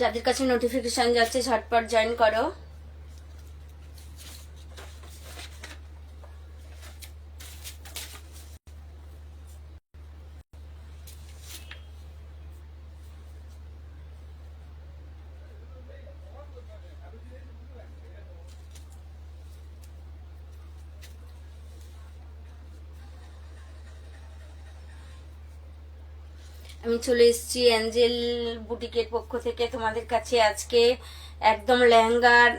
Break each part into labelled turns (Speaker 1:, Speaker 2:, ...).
Speaker 1: যাদের কাছে নোটিফিকেশন যাচ্ছে ঝটপট জয়েন করো। আমি চলে এসেছি অ্যাঞ্জেল বুটিকের পক্ষ থেকে তোমাদের কাছে আজকে একদম লেহেঙ্গার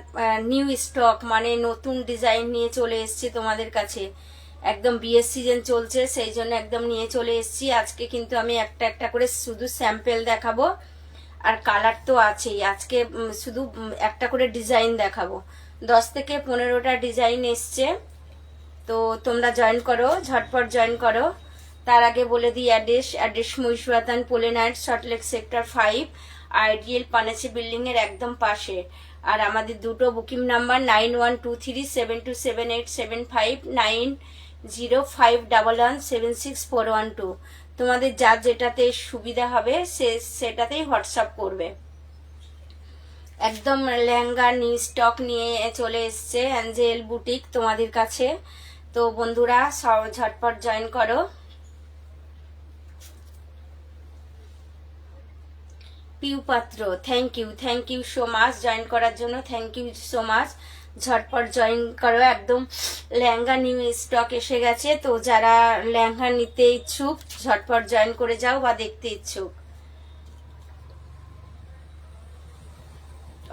Speaker 1: নিউ স্টক, মানে নতুন ডিজাইন নিয়ে চলে এসেছি তোমাদের কাছে। একদম বিয়ের সিজন চলছে, সেই জন্য একদম নিয়ে চলে এসেছি আজকে। কিন্তু আমি একটা একটা করে শুধু স্যাম্পেল দেখাবো, আর কালার তো আছেই। আজকে শুধু একটা করে ডিজাইন দেখাবো। 10 থেকে 15টা ডিজাইন এসছে, তো তোমরা জয়েন করো, ঝটপট জয়েন করো। তার আগে বলে দিই অ্যাড্রেস মহিষুরাতান পোলেনাইট, সল্টলেক সেক্টর 5, আইডিয়াল পানাচি বিল্ডিং এর একদম পাশে। আর আমাদের দুটো বুকিং নাম্বার 9123727875, 9051176412। তোমাদের যার যেটাতে সুবিধা হবে সেটাতেই হোয়াটসঅ্যাপ করবে। একদম লেহেঙ্গা নিউ স্টক নিয়ে চলে এসছে অ্যাঞ্জেল বুটিক তোমাদের কাছে। তো বন্ধুরা সব ঝটপট জয়েন করো। Piu Patra, thank you so much join করার জন্য, থ্যাংক ইউ সো মাচ। ঝটপট জয়েন করো। একদম লেহেঙ্গা নিউ স্টক এসে গেছে, তো যারা লেহেঙ্গা নিতে ইচ্ছুক ঝটপট জয়েন করে যাও, বা দেখতে ইচ্ছুক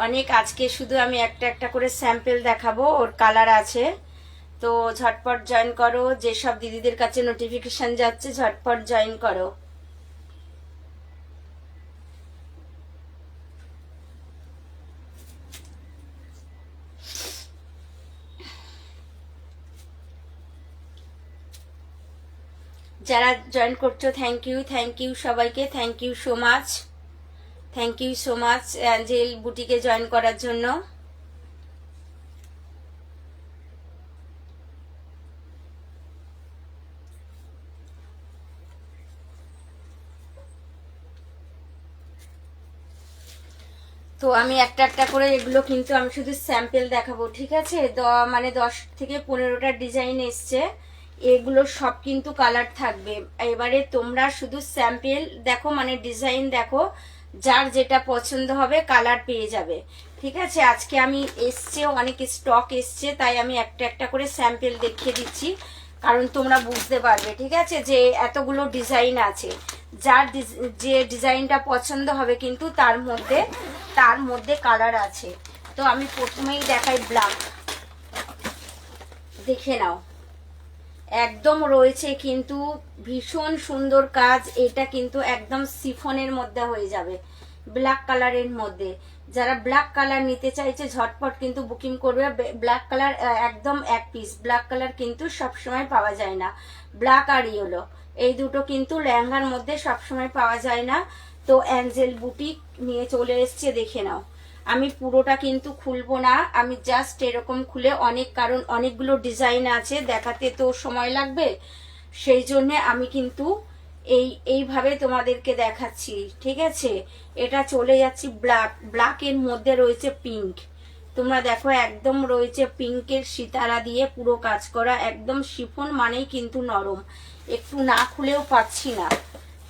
Speaker 1: অনেক। আজকে শুধু আমি একটা একটা করে স্যাম্পেল দেখাবো, ওর কালার আছে। তো ঝটপট জয়েন করো। যেসব দিদিদের কাছে নোটিফিকেশন যাচ্ছে ঝটপট জয়েন করো। যারা জয়েন করছো থ্যাংক ইউ সবাইকে, thank you so much, thank you so much Angel বুটিকে জয়েন করার জন্য। তো আমি একটা একটা করে এগুলো কিন্তু আমি শুধু স্যাম্পেল দেখাবো, ঠিক আছে। মানে 10 থেকে 15টা ডিজাইন এসছে, এগুলো সব কিন্তু কালার থাকবে। এবারে তোমরা শুধু স্যাম্পেল দেখো, মানে ডিজাইন দেখো, যার যেটা পছন্দ হবে কালার পেয়ে যাবে, ঠিক আছে। আজকে আমি এসছে অনেক স্টক এসছে, তাই আমি একটা একটা করে স্যাম্পেল দেখিয়ে দিচ্ছি, কারণ তোমরা বুঝতে পারবে, ঠিক আছে, যে এতগুলো ডিজাইন আছে। যার যে ডিজাইনটা পছন্দ হবে কিন্তু তার মধ্যে কালার আছে। তো আমি প্রথমেই দেখাই ব্ল্যাক, দেখে নাও। একদম রয়েছে কিন্তু ভীষণ সুন্দর কাজ। এটা কিন্তু একদম সিফনের মধ্যে হয়ে যাবে, ব্ল্যাক কালারের মধ্যে। যারা ব্ল্যাক কালার নিতে চাইছে ঝটপট কিন্তু বুকিং করবে। ব্ল্যাক কালার একদম এক পিস। ব্ল্যাক কালার কিন্তু সবসময় পাওয়া যায় না। ব্ল্যাক আর ইয়েলো এই দুটো কিন্তু লেহেঙ্গার মধ্যে সবসময় পাওয়া যায় না। তো অ্যাঞ্জেল বুটিক নিয়ে চলে এসছে, দেখে নাও। আমি পুরোটা কিন্তু খুলবো না, আমি জাস্ট এরকম খুলে কারণ অনেকগুলো ডিজাইন আছে, দেখাতে তো সময় লাগবে, সেই জন্য আমি কিন্তু এইভাবে তোমাদেরকে দেখাচ্ছি, ঠিক আছে। এটা চলে যাচ্ছি ব্ল্যাকের মধ্যে রয়েছে পিঙ্ক। তোমরা দেখো একদম রয়েছে পিঙ্কের সিতারা দিয়ে পুরো কাজ করা, একদম শিফন মানেই কিন্তু নরম। একটু না খুলেও পাচ্ছি না,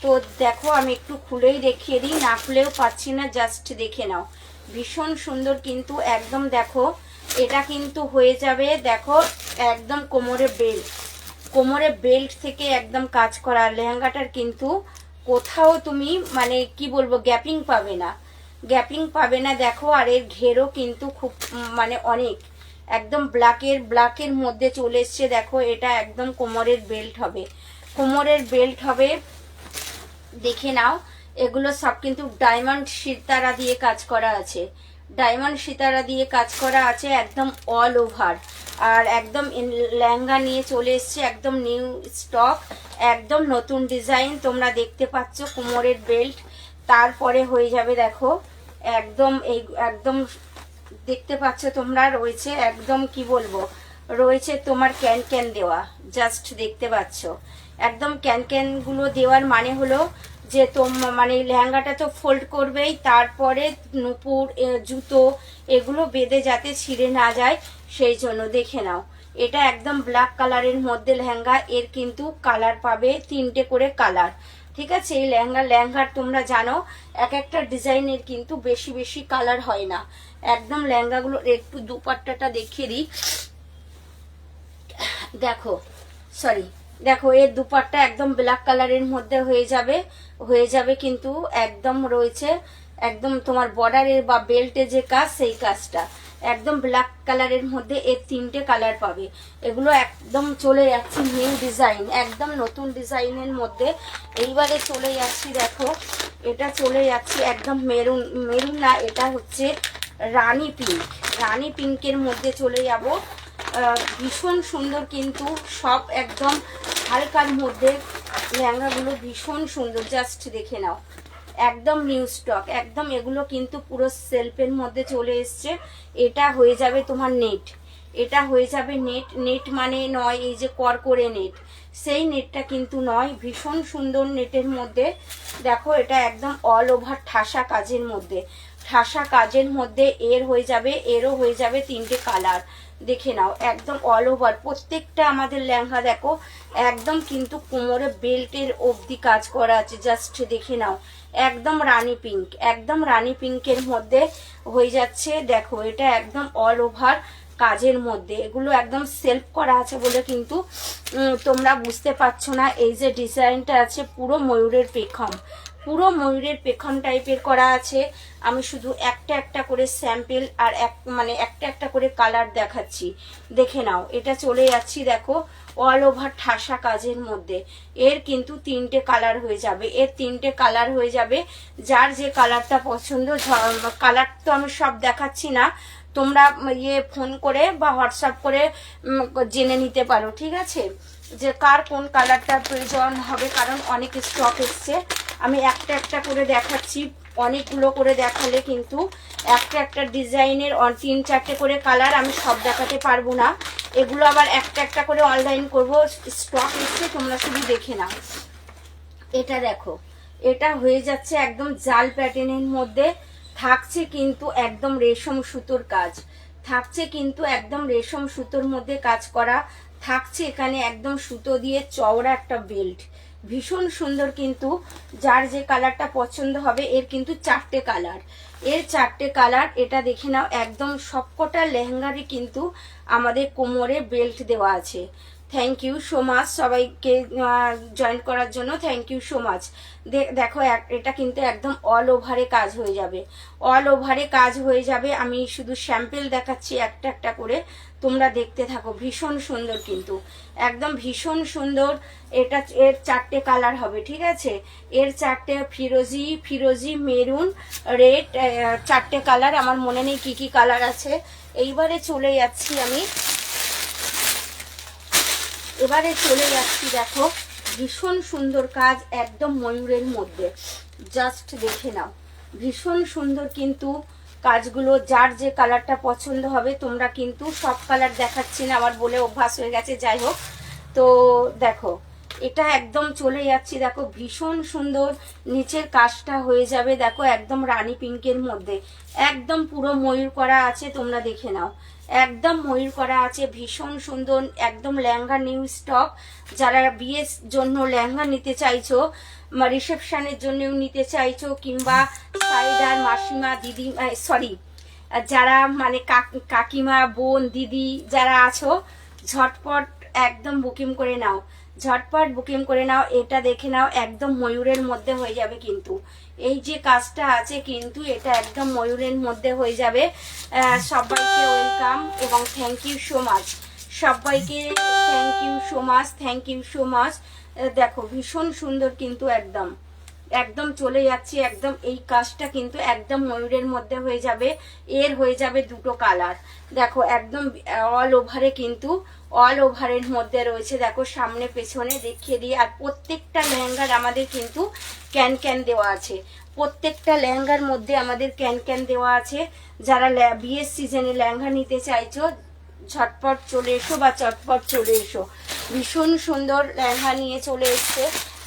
Speaker 1: তো দেখো আমি একটু খুলেই দেখিয়ে দিই, না খুলেও পাচ্ছি না, জাস্ট দেখে নাও। ভীষণ সুন্দর কিন্তু একদম। দেখো এটা কিন্তু হয়ে যাবে, দেখো একদম কোমরে বেল্ট থেকে একদম কাজ করা। লেহেঙ্গাটার কিন্তু কোথাও তুমি মানে কি বলবো গ্যাপিং পাবে না, দেখো। আর এর ঘেরও কিন্তু খুব মানে অনেক, একদম ব্ল্যাকের মধ্যে চলে এসছে। দেখো এটা একদম কোমরের বেল্ট হবে, দেখে নাও। এগুলো সব কিন্তু ডায়মন্ড সিতারা দিয়ে কাজ করা আছে, একদম অল ওভার। আর একদম লেহেঙ্গা নিয়ে চলে এসছে, একদম নিউ স্টক, একদম নতুন ডিজাইন। তোমরা দেখতে পাচ্ছ কোমরের বেল্ট, তারপরে হয়ে যাবে দেখো একদম একদম দেখতে পাচ্ছ তোমরা, রয়েছে একদম কি বলবো, রয়েছে তোমার ক্যান দেওয়া, জাস্ট দেখতে পাচ্ছ। একদম ক্যান গুলো দেওয়ার মানে হলো যে মানে লেহেঙ্গাটা তো ফোল্ড করবেই, তারপরে নুপুর জুতো এগুলো বেঁধে যাতে ছিঁড়ে না যায় সেই জন্য। দেখে নাও, এটা একদম ব্ল্যাক কালারের মধ্যে লেহেঙ্গা। এর কিন্তু কালার পাবে 3টে করে কালার, ঠিক আছে। এই লেহেঙ্গার তোমরা জানো এক একটা ডিজাইনের কিন্তু বেশি বেশি কালার হয় না। একদম লেহেঙ্গাগুলো একটু দুপাট্টাটা দেখিয়ে দিই। দেখো, সরি, দেখো এর দুপাট্টা একদম ব্ল্যাক কালারের মধ্যে হয়ে যাবে কিন্তু একদম রয়েছে একদম তোমার বর্ডারের বা বেল্টে যে কাজ সেই কাজটা একদম ব্ল্যাক কালারের মধ্যে। এর 3টে কালার পাবে। এগুলো একদম চলে যাচ্ছে নিউ ডিজাইন, একদম নতুন ডিজাইনের মধ্যে। এইবারে চলে যাচ্ছি, দেখো এটা চলে যাচ্ছি একদম মেরুন না, এটা হচ্ছে রানী পিঙ্কের মধ্যে চলে যাব। ভীষণ সুন্দর কিন্তু সব একদম হালকার মধ্যে লেহেঙ্গাগুলো ভীষণ সুন্দর, জাস্ট দেখে নাও। একদম নিউ স্টক, একদম এগুলো কিন্তু পুরো সেলফের মধ্যে চলে এসছে। এটা হয়ে যাবে তোমার নেট, এটা হয়ে যাবে নেট মানে নয় এই যে করে নেট, সেই নেটটা কিন্তু নয়, ভীষণ সুন্দর নেটের মধ্যে। দেখো এটা একদম অল ওভার ঠাসা কাজের মধ্যে, এর হয়ে যাবে, এরও হয়ে যাবে 3টে কালার। দেখে নাও একদম অল ওভার প্রত্যেকটা আমাদের লেহেঙ্গা দেখো একদম কিন্তু কোমরে বেল্টের অবধি কাজ করা আছে, জাস্ট দেখে নাও। একদম রানী পিঙ্কের মধ্যে হয়ে যাচ্ছে। দেখো এটা একদম অল ওভার কাজের মধ্যে, এগুলো একদম সেলফ করা আছে বলে কিন্তু তোমরা বুঝতে পারছো না। এই যে ডিজাইনটা আছে পুরো ময়ূরের পেখম টাইপের করা আছে। আমি শুধু একটা একটা করে স্যাম্পল আর একটা একটা করে কালার দেখাচ্ছি, দেখে নাও। এটা চলে যাচ্ছি দেখো অল ওভার ঠাসা কাজের মধ্যে। এর কিন্তু 3টে কালার হয়ে যাবে, যার যে কালারটা পছন্দ। কালার তো আমি সব দেখাচ্ছি না, তোমরা ফোন করে বা হোয়াটসঅ্যাপ করে জেনে নিতে পারো, ঠিক আছে, যে কার কোন কালারটা প্রয়োজন হবে, কারণ অনেক স্টক এসছে। আমি একটা একটা করে দেখাচ্ছি, অনেকগুলো করে দেখালে কিন্তু একটা একটা ডিজাইনের 3-4টে করে কালার আমি সব দেখাতে পারবো না। এগুলো আবার একটা একটা করে অনলাইন করব, স্টক এসছে, তোমরা শুধু দেখে নাও। এটা দেখো, এটা হয়ে যাচ্ছে একদম জাল প্যাটার্নের মধ্যে, থাকছে কিন্তু একদম রেশম সুতোর কাজ, মধ্যে কাজ করা থাকছে। এখানে একদম সুতো দিয়ে চওড়া একটা বেল্ট, ভীষণ সুন্দর কিন্তু। যার যে কালারটা পছন্দ হবে, এর কিন্তু 4টে কালার, এটা দেখে নাও। একদম সবকটা লেহেঙ্গারই কিন্তু আমাদের কোমরে বেল্ট দেওয়া আছে। থ্যাংক ইউ সো মাচ সবাইকে জয়েন করার জন্য, থ্যাংক ইউ সো মাচ। দেখো এটা কিন্তু একদম অল ওভারে কাজ হয়ে যাবে, আমি শুধু স্যাম্পল দেখাচ্ছি একটা একটা করে, তোমরা দেখতে থাকো। ভীষণ সুন্দর কিন্তু, একদম ভীষণ সুন্দর। এটা এর 4টে কালার হবে, ঠিক আছে। এর 4টে ফিরোজি মেরুন রেড, 4টে কালার। আমার মনে নেই কি কি কালার আছে। এবারে চলে যাচ্ছি দেখো ভীষণ সুন্দর কাজ একদম ময়ূরের মধ্যে, জাস্ট দেখে নাও। ভীষণ সুন্দর কিন্তু কাজগুলো, যার যে কালারটা পছন্দ হবে। তোমরা কিন্তু সব কালার দেখাচ্ছি না, আমার বলে অভ্যাস হয়ে গেছে, যাই হোক। তো দেখো এটা একদম চলে যাচ্ছি, দেখো ভীষণ সুন্দর নিচের কাজটা হয়ে যাবে। দেখো একদম রানী পিঙ্কের মধ্যে একদম পুরো ময়ূর করা আছে, তোমরা দেখে নাও। একদম ময়ূর করা আছে, ভীষণ সুন্দর। একদম লেহেঙ্গা নিউ স্টক। যারা বিয়ের জন্য লেহেঙ্গা নিতে চাইছো, রিসেপশনের জন্যও নিতে চাইছো, কিংবা সাইডার মাসিমা দিদি যারা মানে কাকিমা বোন দিদি যারা আছো, ঝটপট একদম বুকিং করে নাও। এটা দেখে নাও একদম ময়ূরের মধ্যে হয়ে যাবে কিন্তু। এই যে কাজটা আছে কিন্তু এটা একদম ময়ূরের মধ্যে হয়ে যাবে। সবাইকে ওয়েলকাম এবং থ্যাংক ইউ সো মাচ সবাইকে, থ্যাংক ইউ সো মাচ। দেখো ভীষণ সুন্দর কিন্তু, একদম চলে যাচ্ছি। একদম এই কাজটা কিন্তু একদম ময়ূরের মধ্যে হয়ে যাবে। এর হয়ে যাবে 2টো কালার। দেখো একদম অল ওভারের মধ্যে রয়েছে। দেখো সামনে পেছনে দেখিয়ে দিই। আর প্রত্যেকটা লেহেঙ্গার আমাদের কিন্তু ক্যান দেওয়া আছে, প্রত্যেকটা লেহেঙ্গার মধ্যে আমাদের ক্যান দেওয়া আছে। যারা বিয়ের সিজনে লেহেঙ্গা নিতে চাইছো, চটপট চলে এসো। ভীষণ সুন্দর লেহেঙ্গা নিয়ে চলে এসছে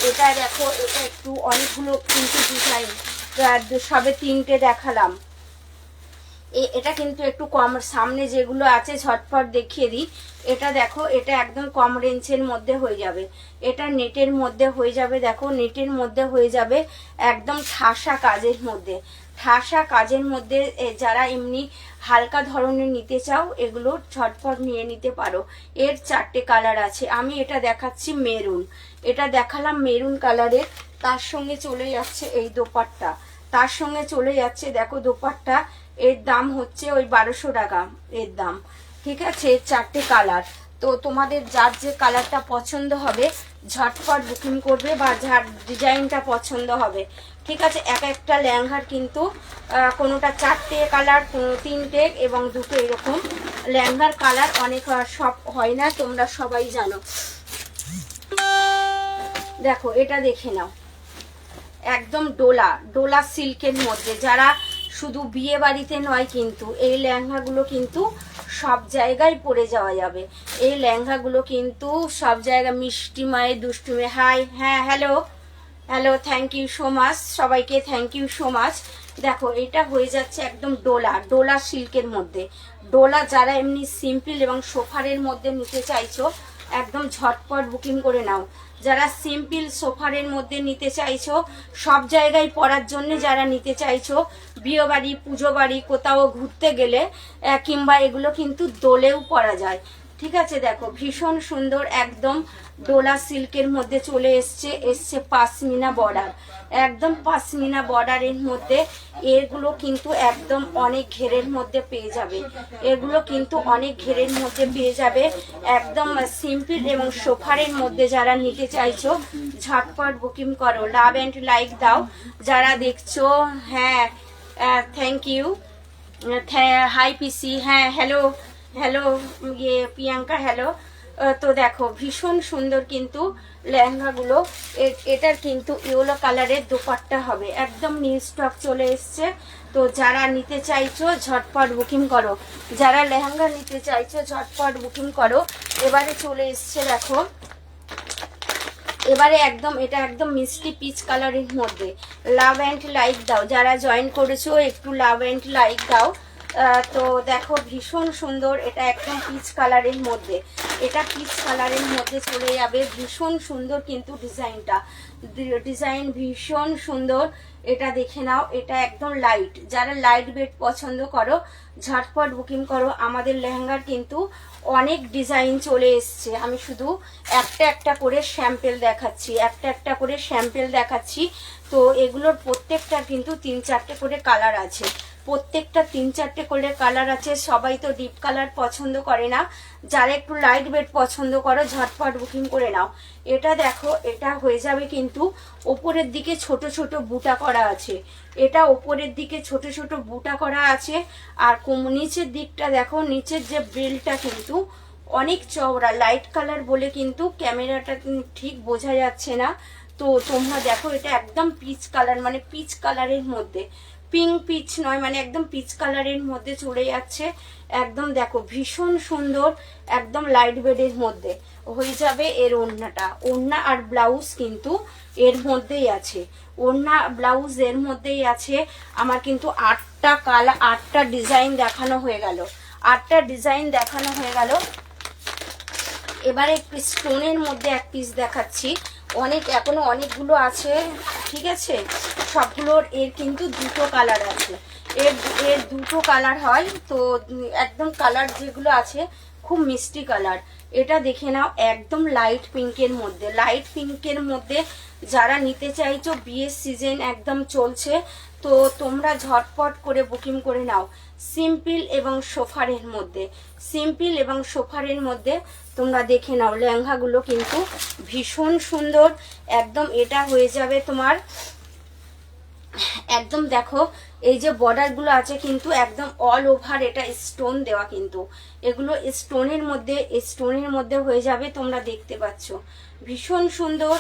Speaker 1: এটা দেখো, এটা একটু অনেকগুলো কিন্তু ডিজাইন, সবে 3টে দেখালাম। এটা কিন্তু একটু কম, সামনে যেগুলো আছে ঝটপট দেখিয়ে দিই। এটা দেখো, এটা একদম কম রেঞ্জের মধ্যে হয়ে যাবে, এটা নেটের মধ্যে হয়ে যাবে। দেখো নেটের মধ্যে হয়ে যাবে, একদম ঠাসা কাজের মধ্যে, ঠাসা কাজের মধ্যে। যারা এমনি হালকা ধরনের নিতে চাও এগুলো ঝটপট নিয়ে নিতে পারো। এর 4টে কালার আছে। আমি এটা দেখাচ্ছি মেরুন, এটা দেখালাম মেরুন কালারের। তার সঙ্গে চলে যাচ্ছে এই দোপাট্টা, তার সঙ্গে চলে যাচ্ছে দেখো দোপাট্টা। এর দাম হচ্ছে ওই 1200 টাকা এর দাম, ঠিক আছে। 4টে কালার। তো তোমাদের যার যে কালারটা পছন্দ হবে ঝটপট বুকিং করবে, বা যার ডিজাইনটা পছন্দ হবে, ঠিক আছে। এক একটা লেহেঙ্গার কিন্তু কোনোটা 4টে কালার, কোনো 3টে এবং 2টো, এরকম লেহেঙ্গার কালার অনেক সব হয় না, তোমরা সবাই জানো। দেখো এটা দেখে নাও, একদম ডোলা ডোলা সিল্কের মধ্যে। যারা শুধু বিয়ে বাড়িতে নয়, কিন্তু এই লেহেঙ্গাগুলো কিন্তু সব জায়গায় পরে যাওয়া যাবে। এই লেহেঙ্গাগুলো কিন্তু সব জায়গায়, মিষ্টি মায়ের দুষ্টুমে। হাই, হ্যাঁ, hello hello, thank you so much, সবাইকে থ্যাংক ইউ সো মাচ। দেখো এটা হয়ে যাচ্ছে একদম ডোলা ডোলা সিল্কের মধ্যে। ডোলা যারা এমনি সিম্পল এবং সোফারের মধ্যে নিতে চাইছো একদম ঝটপট বুকিং করে নাও। যারা সিম্পল সোফারের মধ্যে নিতে চাইছো, সব জায়গায় পরার জন্য যারা নিতে চাইছো, বিয়ে বাড়ি, পুজো বাড়ি, কোথাও ঘুরতে গেলে কিংবা এগুলো কিন্তু দোলেও পরা যায়, ঠিক আছে। দেখো ভীষণ সুন্দর, একদম ডোলা সিল্কের মধ্যে চলে এসছে পাশমিনা বর্ডার, একদম পাশমিনা বর্ডারের মধ্যে। এগুলো কিন্তু একদম অনেক ঘেরের মধ্যে পেয়ে যাবে, এগুলো কিন্তু অনেক ঘেরের মধ্যে পেয়ে যাবে, একদম সিম্পল এবং সোফারের মধ্যে। যারা নিতে চাইছো ঝটপট বুকিং করো, লাভ অ্যান্ড লাইক দাও যারা দেখছো। হ্যাঁ, থ্যাংক ইউ, হাই পিসি, হ্যাঁ, হ্যালো হ্যালো, ইয়ে প্রিয়াঙ্কা, হ্যালো। তো দেখো ভীষণ সুন্দর কিন্তু লেহেঙ্গাগুলো। এটার কিন্তু ইয়েলো কালারের দোপাট্টা হবে, একদম নিউ স্টক চলে এসছে। তো যারা নিতে চাইছো ঝটপট বুকিং করো, যারা লেহেঙ্গা নিতে চাইছো ঝটপট বুকিং করো। এবারে চলে এসছে দেখো, এবারে একদম, এটা একদম মিষ্টি পিচ কালারের মধ্যে। লাভ অ্যান্ড লাইক দাও, যারা জয়েন করেছো একটু লাভ অ্যান্ড লাইক দাও। তো দেখো ভীষণ সুন্দর, এটা একদম পিচ কালারের মধ্যে, এটা পিচ কালারের মধ্যে চলে যাবে। ভীষণ সুন্দর কিন্তু ডিজাইনটা, ডিজাইন ভীষণ সুন্দর। এটা দেখে নাও, এটা একদম লাইট, যারা লাইট ওয়েট পছন্দ করো ঝটপট বুকিং করো। আমাদের লেহেঙ্গার কিন্তু অনেক ডিজাইন চলে এসছে, আমি শুধু একটা একটা করে স্যাম্পেল দেখাচ্ছি, একটা একটা করে স্যাম্পেল দেখাচ্ছি। তো এগুলোর প্রত্যেকটা কিন্তু 3-4টে করে কালার আছে, প্রত্যেকটা 3-4টে করে কালার আছে। সবাই তো ডিপ কালার পছন্দ করে না, যারা একটু লাইট ওয়েট পছন্দ করো ঝটপট বুকিং করে নাও। এটা দেখো, এটা হয়ে যাবে কিন্তু ওপরের দিকে ছোট ছোট বুটা করা আছে, এটা ওপরের দিকে ছোট ছোট বুটা করা আছে। আর নিচের দিকটা দেখো, নিচের যে বেল্টটা কিন্তু অনেক চওড়া, লাইট কালার বলে কিন্তু ক্যামেরাটা ঠিক বোঝা যাচ্ছে না। তো তোমরা দেখো, এটা একদম পিচ কালার, মানে পিচ কালারের মধ্যে, পিঙ্ক পিচ নয়, মানে একদম পিচ কালারের মধ্যে চলে যাচ্ছে। একদম দেখো ভীষণ সুন্দর, একদম লাইট বেডের মধ্যে হয়ে যাবে। এর ওড়নাটা, ওড়না আর ব্লাউজ কিন্তু এর মধ্যেই আছে, ওড়না ব্লাউজ এর মধ্যেই আছে। আমার কিন্তু 8টা কালার, 8টা ডিজাইন দেখানো হয়ে গেল, 8টা ডিজাইন দেখানো হয়ে গেল। এবারে স্টোনের মধ্যে এক পিস দেখাচ্ছি, এখনো অনেকগুলো আছে, ঠিক আছে। সবগুলোর এর কিন্তু 2টো কালার আছে, এর 2টো কালার হয়। তো একদম কালার যেগুলো আছে খুব মিষ্টি কালার। এটা দেখে নাও, একদম লাইট পিঙ্কের মধ্যে, লাইট পিঙ্কের মধ্যে যারা নিতে চাইছো, বিয়ের সিজন একদম চলছে, তো তোমরা ঝটপট করে বুকিং করে নাও। সিম্পল এবং সোফারের মধ্যে, সিম্পল এবং সোফারের মধ্যে তোমরা দেখে নাও। লেহেঙ্গাগুলো কিন্তু ভীষণ সুন্দর, একদম এটা হয়ে যাবে তোমার একদম। দেখো এই যে বর্ডারগুলো আছে কিন্তু একদম অল ওভার এটা স্টোন দেওয়া, কিন্তু এগুলো স্টোনের মধ্যে হয়ে যাবে, তোমরা দেখতে পাচ্ছ ভীষণ সুন্দর।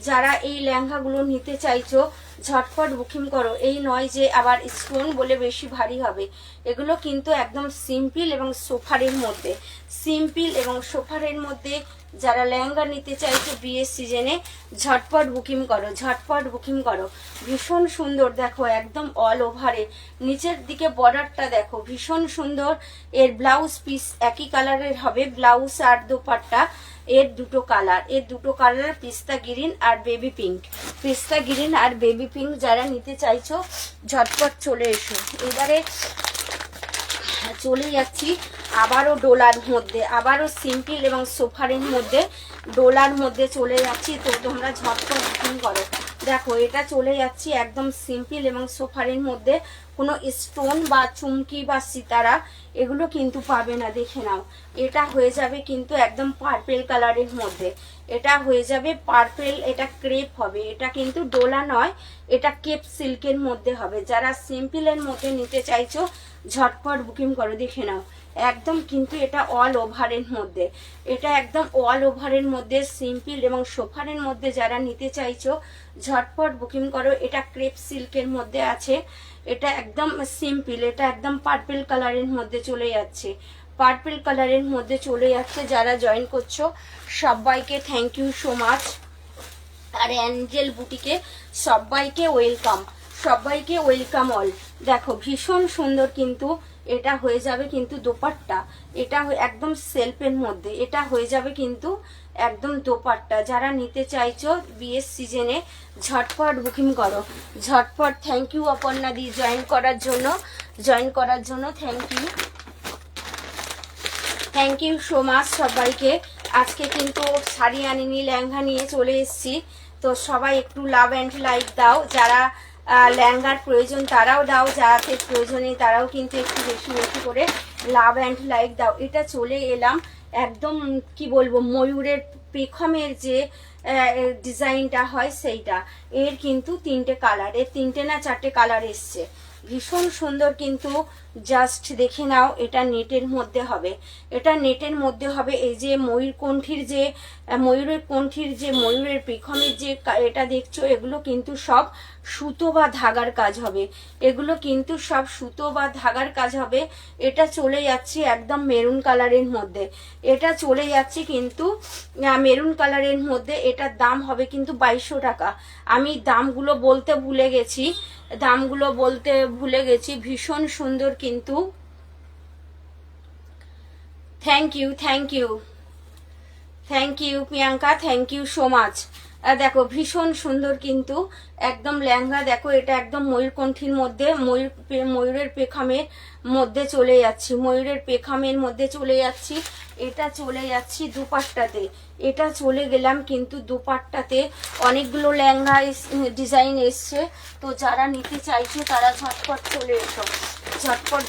Speaker 1: যারা এই লেহেঙ্গাগুলো নিতে চাইছো ঝটপট বুকিং করো। এই নয় যে আবার স্টোন বলে বেশি ভারী হবে, এগুলো কিন্তু একদম সিম্পল এবং সোফারের মধ্যে, সিম্পল এবং সোফারের মধ্যে যারা লেহেঙ্গা নিতে চাইছো বিয়ের সিজনে ঝটপট বুকিং করো, ঝটপট বুকিং করো। ভীষণ সুন্দর দেখো, একদম অল ওভারে নিচের দিকে বর্ডারটা দেখো ভীষণ সুন্দর। এর ব্লাউজ পিস একই কালারের হবে, ব্লাউজ আর দোপাট্টা এর দুটো কালার, এর দুটো কালার পিস্তা গ্রিন আর বেবি পিঙ্ক, পিস্তা গ্রিন আর বেবি পিঙ্ক। যারা নিতে চাইছো ঝটপট চলে এসো। এবারে চলে যাচ্ছি আবারও ডোলার মধ্যে, আবারও সিম্পল এবং সোফারের মধ্যে, ডোলার মধ্যে চলে যাচ্ছি। তো তোমরা ঝটপট বুকিং করো। দেখো এটা চলে যাচ্ছি একদম সিম্পল এবং সোফারের মধ্যে, কোনো স্টোন বা চুমকি বা সিতারা এগুলো কিন্তু পাবে না। দেখে নাও, এটা হয়ে যাবে কিন্তু একদম পার্পেল কালারের মধ্যে, এটা হয়ে যাবে পার্পেল, এটা ক্রেপ হবে, এটা কিন্তু ডোলা নয়, এটা কেপ সিল্কের মধ্যে হবে। যারা সিম্পলের মধ্যে নিতে চাইছো ঝটপট বুকিং করো। দেখে নাও একদম কিন্তু এটা অল ওভারের মধ্যে, এটা একদম অল ওভারের মধ্যে সিম্পল এবং সোফারের মধ্যে যারা নিতে চাইছো ঝটপট বুকিং করো। এটা ক্রেপ সিল্কের মধ্যে আছে, এটা একদম সিম্পল, এটা একদম পার্পল কালারের মধ্যে চলে যাচ্ছে, পার্পল কালারের মধ্যে চলে যাচ্ছে। যারা জয়েন করছো সবাইকে থ্যাংক ইউ সো মাচ। আর অ্যাঞ্জেল বুটিকে সবাইকে ওয়েলকাম, সবাইকে ওয়েলকাম অল। দেখো ভীষণ সুন্দর কিন্তু এটা হয়ে যাবে কিন্তু দোপাট্টা, এটা একদম সেলফের মধ্যে, এটা হয়ে যাবে কিন্তু একদম দোপাট্টা। যারা নিতে চাইছো বিয়ের সিজনে ঝটপট বুকিং করো, ঝটপট। থ্যাংক ইউ অপর্ণা দি জয়েন করার জন্য, জয়েন করার জন্য thank you, thank you so much সবাইকে। আজকে কিন্তু শাড়ি আনিনি, লেহেঙ্গা নিয়ে চলে এসেছি। তো সবাই একটু লাভ অ্যান্ড লাইক দাও, যারা লেহেঙ্গার প্রয়োজন তারাও দাও, যাতে প্রয়োজনে তারাও কিন্তু একটু বেশি বেশি করে লাভ অ্যান্ড লাইক দাও। এটা চলে এলাম একদম কি বলবো ময়ূরের পেখমের যে ডিজাইনটা হয় সেইটা, এর কিন্তু তিনটে কালার, এর তিনটে না চারটে কালার এসছে, ভীষণ সুন্দর কিন্তু। জাস্ট দেখে নাও, এটা নেটের মধ্যে হবে, এটা নেটের মধ্যে হবে। এই যে ময়ূরকণ্ঠীর যে ময়ূরের কণ্ঠীর যে ময়ূরের পেখমের যে এটা দেখছো, এগুলো কিন্তু সব সুতো বা ধাগার কাজ হবে, এগুলো কিন্তু সব সুতো বা ধাগার কাজ হবে। এটা চলে যাচ্ছে একদম মেরুন কালারের মধ্যে, এটা চলে যাচ্ছে কিন্তু মেরুন কালারের মধ্যে। এটার দাম হবে কিন্তু 2200 টাকা। আমি দামগুলো বলতে ভুলে গেছি, দামগুলো বলতে ভুলে গেছি। ভীষণ সুন্দর কিন্তু, thank you, thank you, thank you Priyanka, thank you so much. দেখো ভীষণ সুন্দর কিন্তু একদম লেহেঙ্গা। দেখো এটা একদম ময়ূরকণ্ঠীর মধ্যে, ময়ূরের পেখমের মধ্যে চলে যাচ্ছি, ময়ূরের পেখমের মধ্যে চলে যাচ্ছি। এটা চলে যাচ্ছি দুপাট্টাতে, এটা চলে গেলাম কিন্তু দুপাট্টাতে। অনেকগুলো লেহেঙ্গা ডিজাইন এসছে, তো যারা নিতে চাইছো তারা ঝটপট চলে এসো, ঝটপট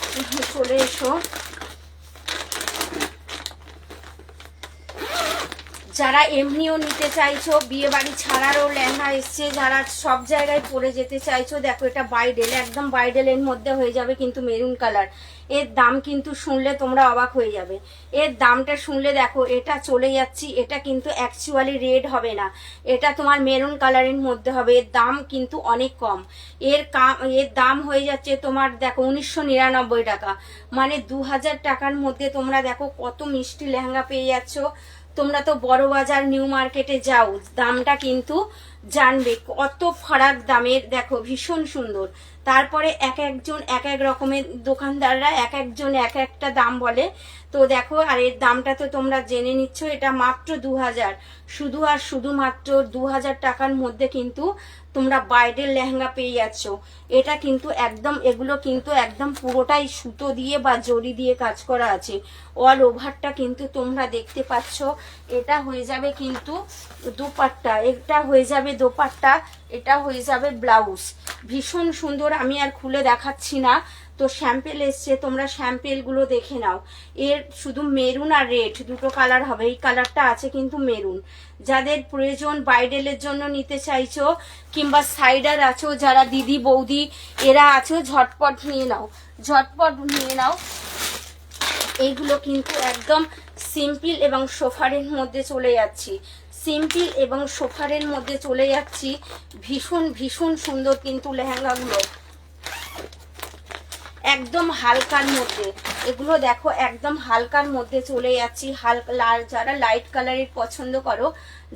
Speaker 1: চলে এসো। যারা এমনিও নিতে চাইছো, বিয়ে বাড়ি ছাড়ারও লেহেঙ্গা এসছে, যারা সব জায়গায় পরে যেতে চাইছো, দেখো এটা ব্রাইডাল, একদম ব্রাইডালের মধ্যে হয়ে যাবে কিন্তু মেরুন কালার। এর দাম কিন্তু শুনলে তোমরা অবাক হয়ে যাবে, এর দামটা শুনলে। দেখো এটা চলে যাচ্ছি, এটা কিন্তু অ্যাকচুয়ালি রেড হবে না, এটা তোমার মেরুন কালারের মধ্যে হবে। এর দাম কিন্তু অনেক কম, এর দাম হয়ে যাচ্ছে তোমার দেখো 1999 টাকা, মানে 2000 টাকার মধ্যে তোমরা দেখো কত মিষ্টি লেহেঙ্গা পেয়ে যাচ্ছ। তোমরা তো বড় বাজার নিউ মার্কেটে যাও, দামটা কিন্তু জানবে কত ফারাক দামের। দেখো ভীষণ সুন্দর। তারপরে এক একজন এক এক রকমের দোকানদাররা এক একজন এক একটা দাম বলে, তো দেখো আর এর দামটা তো তোমরা জেনে নিচ্ছ। এটা মাত্র 2000, শুধু আর শুধুমাত্র 2000 টাকার মধ্যে কিন্তু তোমরা ব্রাইডাল লেহেঙ্গা পেয়ে যাচ্ছ। এটা কিন্তু একদম, এগুলো কিন্তু একদম পুরোটাই সুতো দিয়ে বা জরি দিয়ে কাজ করা আছে, অল ওভারটা কিন্তু তোমরা দেখতে পাচ্ছ। এটা হয়ে যাবে কিন্তু দোপাট্টা, এটা হয়ে যাবে দোপাট্টা, এটা হয়ে যাবে ব্লাউজ। ভীষণ সুন্দর, আমি আর খুলে দেখাচ্ছি না, তো স্যাম্পেল এসছে, তোমরা স্যাম্পেলগুলো দেখে নাও। এর শুধু মেরুন আর রেড দুটো কালার হবে, এই কালারটা আছে কিন্তু মেরুন। যাদের প্রয়োজন ব্রাইডালের জন্য নিতে চাইছো, কিংবা সাইডার আছো, যারা দিদি বৌদি এরা আছো, ঝটপট নিয়ে নাও, ঝটপট নিয়ে নাও। এইগুলো কিন্তু একদম সিম্পল এবং সোফারের মধ্যে চলে যাচ্ছি, সিম্পল এবং সোফারের মধ্যে চলে যাচ্ছি। ভীষণ ভীষণ সুন্দর কিন্তু লেহেঙ্গাগুলো, একদম হালকার মধ্যে, এগুলো দেখো একদম হালকার মধ্যে চলে যাচ্ছি। হালকা যারা লাইট কালারের পছন্দ করো,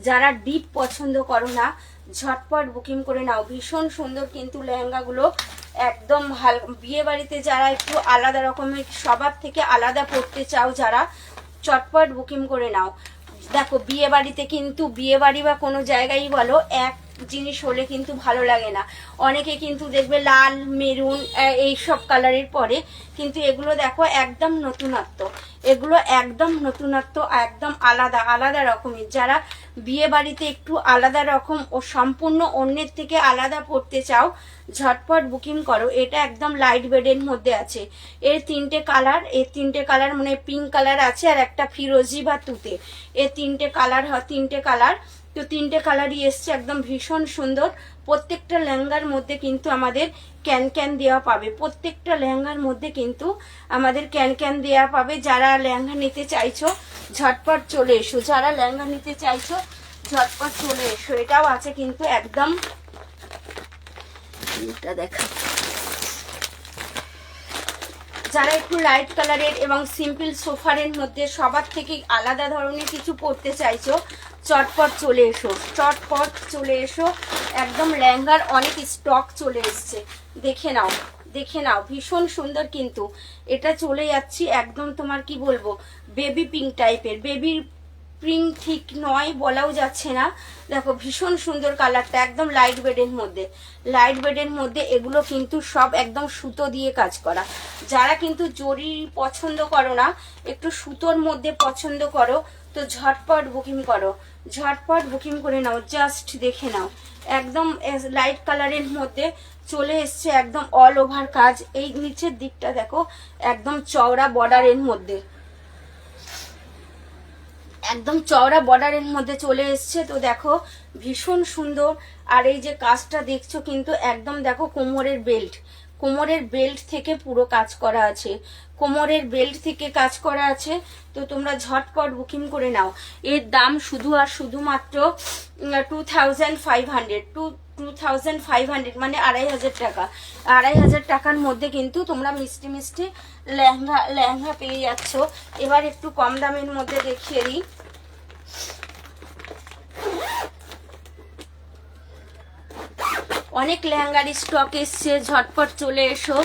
Speaker 1: যারা ডিপ পছন্দ করো না, ঝটপট বুকিং করে নাও। ভীষণ সুন্দর কিন্তু লেহেঙ্গাগুলো, একদম বিয়ে বাড়িতে যারা একটু আলাদা রকমের, সবার থেকে আলাদা পড়তে চাও যারা, চটপট বুকিং করে নাও। দেখো বিয়ে বাড়িতে কিন্তু, বিয়ে বাড়ি বা কোনো জায়গায় বলো, এক জিনিস হলে কিন্তু ভালো লাগে না। অনেকে কিন্তু দেখবে লাল, মেরুন এই সব কালারের পরে, কিন্তু এগুলো দেখো একদম নতুনত্ব, এগুলো একদম নতুনত্ব, একদম আলাদা আলাদা রকমের। যারা বিয়ে বাড়িতে একটু আলাদা রকম ও সম্পূর্ণ অন্যের থেকে আলাদা পড়তে চাও, ঝটপট বুকিং করো। এটা একদম লাইট বেডের মধ্যে আছে। এর তিনটে কালার, এর তিনটে কালার মানে পিঙ্ক কালার আছে, আর একটা ফিরোজি বা তুতে, এর তিনটে কালার হয়, তিনটে কালার। তো তিনটে কালারই এসছে, একদম ভীষণ সুন্দর। প্রত্যেকটা লেহেঙ্গার মধ্যে কিন্তু আমাদের ক্যান ক্যান দেওয়া পাবে, প্রত্যেকটা লেহেঙ্গার মধ্যে কিন্তু আমাদের ক্যান ক্যান দেওয়া পাবে। যারা লেহেঙ্গা নিতে চাইছো ঝটপট চলে এসো, যারা লেহেঙ্গা নিতে চাইছো ঝটপট চলে এসো। এটাও আছে কিন্তু একদম, এটা দেখা, যারা একটু লাইট কালারের এবং সিম্পল সোফারের মধ্যে সবার থেকে আলাদা ধরনের কিছু পরতে চাইছো, চটপট চলে এসো, চটপট চলে এসো। একদম লেহেঙ্গার অনেক স্টক চলে এসছে, দেখে নাও, দেখে নাও। ভীষণ সুন্দর কিন্তু এটা চলে যাচ্ছি একদম, তোমার কি বলবো, বেবি পিঙ্ক টাইপের। বেবি পিঙ্ক ঠিক নয় বলাও যাচ্ছে না। দেখো ভীষণ সুন্দর কালারটা, একদম লাইট বেডের মধ্যে, লাইট বেডের মধ্যে। এগুলো কিন্তু সব একদম সুতো দিয়ে কাজ করা। যারা কিন্তু জরি পছন্দ করো না, একটু সুতোর মধ্যে পছন্দ করো, তো ঝটপট বুকিং করো, ঝটপট বুকিং করে নাও। জাস্ট দেখে নাও, একদম লাইট কালারের মধ্যে চলে এসছে, একদম অল ওভার কাজ। এই নিচের দিকটা দেখো একদম চওড়া বর্ডারের মধ্যে, একদম চওড়া বর্ডারের মধ্যে চলে এসছে। তো দেখো ভীষণ সুন্দর। আর এই যে কাজটা দেখছো কিন্তু একদম দেখো কোমরের বেল্ট, কোমরের বেল্ট থেকে পুরো কাজ করা আছে, কোমরের বেল্ট থেকে কাজ করা আছে। তো তোমরা ঝটপট বুকিং করে নাও। এর দাম শুধু আর শুধুমাত্র 2500, 2500 মানে 2500 টাকা। 2500 টাকার মধ্যে কিন্তু তোমরা মিষ্টি মিষ্টি লেহেঙ্গা পেয়ে যাচ্ছ। এবার একটু কম দামের মধ্যে দেখিয়ে দিই। অনেক লেহেঙ্গার স্টক এসছে, ঝটপট চলে এসো।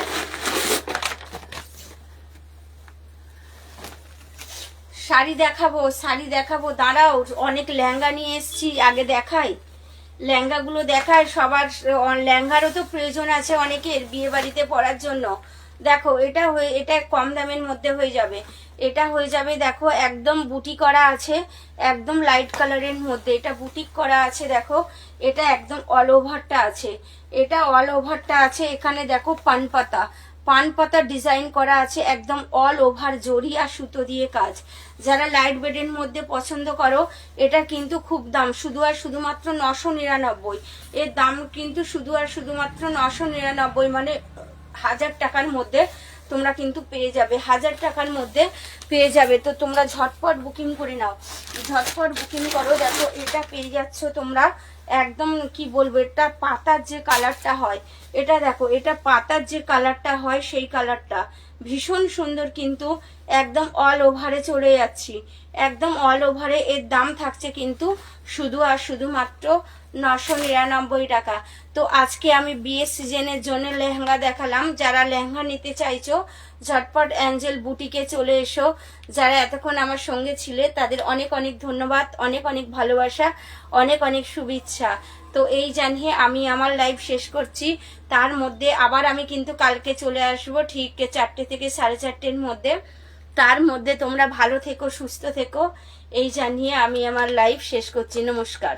Speaker 1: শাড়ি দেখাবো, শাড়ি দেখাবো, দাঁড়াও। অনেক লেহেঙ্গা নিয়ে এসছি, আগে দেখাই, লেহেঙ্গাগুলো দেখায়। সবার লেহেঙ্গারও তো প্রয়োজন আছে অনেকের বিয়ে বাড়িতে পরার জন্য। দেখো এটা কম দামের মধ্যে হয়ে যাবে, এটা হয়ে যাবে। দেখো একদম বুটি করা আছে, একদম লাইট কালারের মধ্যে এটা বুটিক করা আছে। দেখো এটা একদম অল ওভারটা আছে, এটা অল ওভারটা আছে। এখানে দেখো পান পাতা ডিজাইন করা আছে, একদম অল ওভার জরি আর সুতো দিয়ে কাজ। যারা লাইট বেডের মধ্যে পছন্দ করো, এটা কিন্তু খুব দাম, শুধু আর শুধুমাত্র 999। এর দাম কিন্তু শুধু আর শুধুমাত্র 999, মানে 1000 টাকার মধ্যে তোমরা কিন্তু পেয়ে যাবে, 1000 টাকার মধ্যে পেয়ে যাবে। তো তোমরা ঝটপট বুকিং করে নাও, ঝটপট বুকিং করো। দেখো এটা পেয়ে যাচ্ছ তোমরা একদম, কি বলবো, এটা পাতার যে কালারটা হয়, এটা দেখো, এটা পাতার যে কালারটা হয় সেই কালারটা ভীষণ সুন্দর কিন্তু, একদম অল ওভারে চলে যাচ্ছি, একদম অল ওভারে। এর দাম থাকছে কিন্তু শুধু আর শুধুমাত্র 999 টাকা। তো আজকে আমি বিয়ের সিজনের জন্য লেহেঙ্গা দেখালাম। যারা লেহেঙ্গা নিতে চাইছো ঝটপট অ্যাঞ্জেল বুটিকে চলে এসো। যারা এতক্ষণ আমার সঙ্গে ছিলে তাদের অনেক অনেক ধন্যবাদ, অনেক অনেক ভালোবাসা, অনেক অনেক শুভেচ্ছা। তো এই জানিয়ে আমি আমার লাইভ শেষ করছি। তার মধ্যে আবার আমি কিন্তু কালকে চলে আসবো ঠিক 4টে থেকে 4:30-এর মধ্যে। তার মধ্যে তোমরা ভালো থেকো, সুস্থ থেকো, এই জানিয়ে আমি আমার লাইভ শেষ করছি। নমস্কার।